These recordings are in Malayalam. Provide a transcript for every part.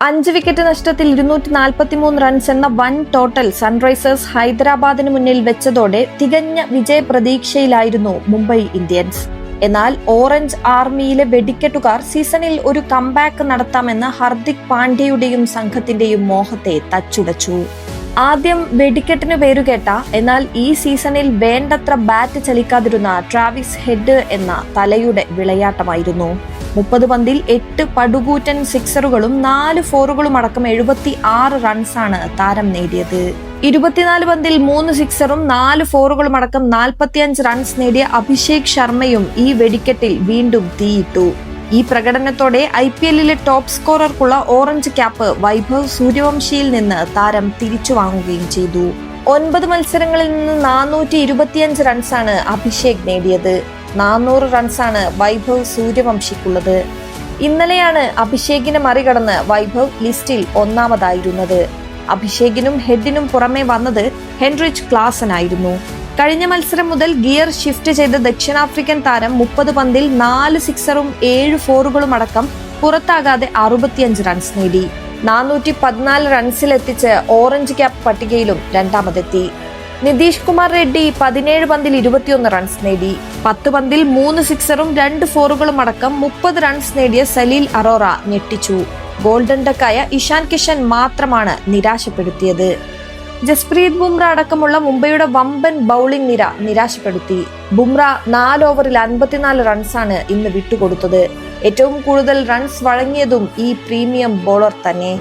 5 വിക്കറ്റ് നഷ്ടത്തിൽ 243 റൺസ് എന്ന വൻ ടോട്ടൽ സൺറൈസേഴ്സ് ഹൈദരാബാദിന് മുന്നിൽ വെച്ചതോടെ തികഞ്ഞ വിജയ പ്രതീക്ഷയിലായിരുന്നു മുംബൈ ഇന്ത്യൻസ്. എന്നാൽ ഓറഞ്ച് ആർമിയിലെ വെടിക്കെട്ടുകാർ സീസണിൽ ഒരു കംബാക്ക് നടത്താമെന്ന ഹാർദിക് പാണ്ഡ്യയുടെയും സംഘത്തിന്റെയും മോഹത്തെ തച്ചുടച്ചു. ആദ്യം വെടിക്കെട്ടിന് പേരുകേട്ട എന്നാൽ ഈ സീസണിൽ വേണ്ടത്ര ബാറ്റ് ചലിക്കാതിരുന്ന ട്രാവിസ് ഹെഡ് എന്ന തലയുടെ വിളയാട്ടമായിരുന്നു. 30 പന്തിൽ 8 പടുകൂറ്റൻ സിക്സറുകളും 4 ഫോറുകളും അടക്കം 76 റൺസാണ് താരം നേടിയത്. 24 പന്തിൽ 3 സിക്സറും 4 ഫോറുകളും അടക്കം 45 റൺസ് നേടിയ അഭിഷേക് ശർമ്മയും ഈ വെടിക്കെട്ടിൽ വീണ്ടും തീയിട്ടു. ഈ പ്രകടനത്തോടെ IPL-ലെ ടോപ്പ് സ്കോറർക്കുള്ള ഓറഞ്ച് ക്യാപ്പ് വൈഭവ് സൂര്യവംശിയിൽ നിന്ന് താരം തിരിച്ചു വാങ്ങുകയും ചെയ്തു. 9 മത്സരങ്ങളിൽ നിന്ന് 425 റൺസാണ് അഭിഷേക് നേടിയത്. 400 റൺസാണ് വൈഭവ് സൂര്യവംശിക്കുള്ളത്. ഇന്നലെയാണ് അഭിഷേകിനെ മറികടന്ന് വൈഭവ് ലിസ്റ്റിൽ ഒന്നാമതായിരുന്നത്. അഭിഷേകിനും ഹെഡിനും പുറമെ വന്നത് ഹെൻറിച്ച് ക്ലാസനായിരുന്നു. കഴിഞ്ഞ മത്സരം മുതൽ ഗിയർ ഷിഫ്റ്റ് ചെയ്ത ദക്ഷിണാഫ്രിക്കൻ താരം 30 പന്തിൽ 4 സിക്സറും 7 ഫോറുകളും അടക്കം പുറത്താകാതെ 65 റൺസ് നേടി. 414 റൺസിലെത്തിച്ച് ഓറഞ്ച് ക്യാപ്പ് പട്ടികയിലും രണ്ടാമതെത്തി. നിതീഷ് കുമാർ റെഡ്ഡി 17 പന്തിൽ 21 റൺസ് നേടി. 10 പന്തിൽ 3 സിക്സറും 2 ഫോറുകളും അടക്കം 30 റൺസ് നേടിയ സലീൽ അറോറ ഞെട്ടിച്ചു. ഗോൾഡൻ ഡക്കായ ഇഷാൻ കിഷൻ മാത്രമാണ് നിരാശപ്പെടുത്തിയത്. ജസ്പ്രീത് ബുംറ അടക്കമുള്ള മുംബൈയുടെ വമ്പൻ ബൌളിംഗ് നിര നിരാശപ്പെടുത്തി. ബുംറ 4 ഓവറിൽ 54 റൺസാണ് ഇന്ന് വിട്ടുകൊടുത്തത്. ഏറ്റവും കൂടുതൽ റൺസ് വഴങ്ങിയതും ഈ പ്രീമിയം ബോളർ തന്നെ.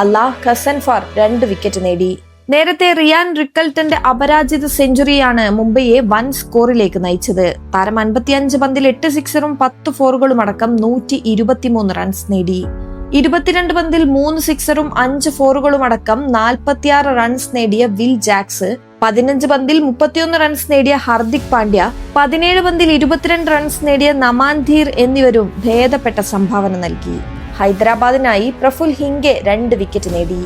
അല്ലാഹ് ഖസൻഫർ 2 വിക്കറ്റ് നേടി. നേരത്തെ റിയാൻ റിക്കൽട്ടന്റെ അപരാജിത സെഞ്ചുറിയാണ് മുംബൈയെ വൻ സ്കോറിലേക്ക് നയിച്ചത്. താരം 55 പന്തിൽ 8 സിക്സറും 10 ഫോറുകളും അടക്കം 123 റൺസ് നേടി. 22 പന്തിൽ 3 സിക്സറും 5 ഫോറുകളും അടക്കം 46 റൺസ് നേടിയ വിൽ ജാക്സ്, 15 പന്തിൽ 31 റൺസ് നേടിയ ഹാർദിക് പാണ്ഡ്യ, 17 പന്തിൽ 22 റൺസ് നേടിയ നമാൻധീർ എന്നിവരും ഭേദപ്പെട്ട സംഭാവന നൽകി. ഹൈദരാബാദിനായി പ്രഫുൽ ഹിംഗെ 2 വിക്കറ്റ് നേടി.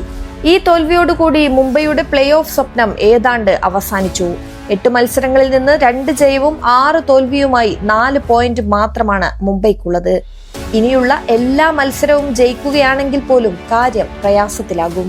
ഈ തോൽവിയോടുകൂടി മുംബൈയുടെ പ്ലേ ഓഫ് സ്വപ്നം ഏതാണ്ട് അവസാനിച്ചു. 8 മത്സരങ്ങളിൽ നിന്ന് 2 ജയവും 6 തോൽവിയുമായി 4 പോയിന്റ് മാത്രമാണ് മുംബൈക്കുള്ളത്. ഇനിയുള്ള എല്ലാ മത്സരവും ജയിക്കുകയാണെങ്കിൽ പോലും കാര്യം പ്രയാസത്തിലാകും.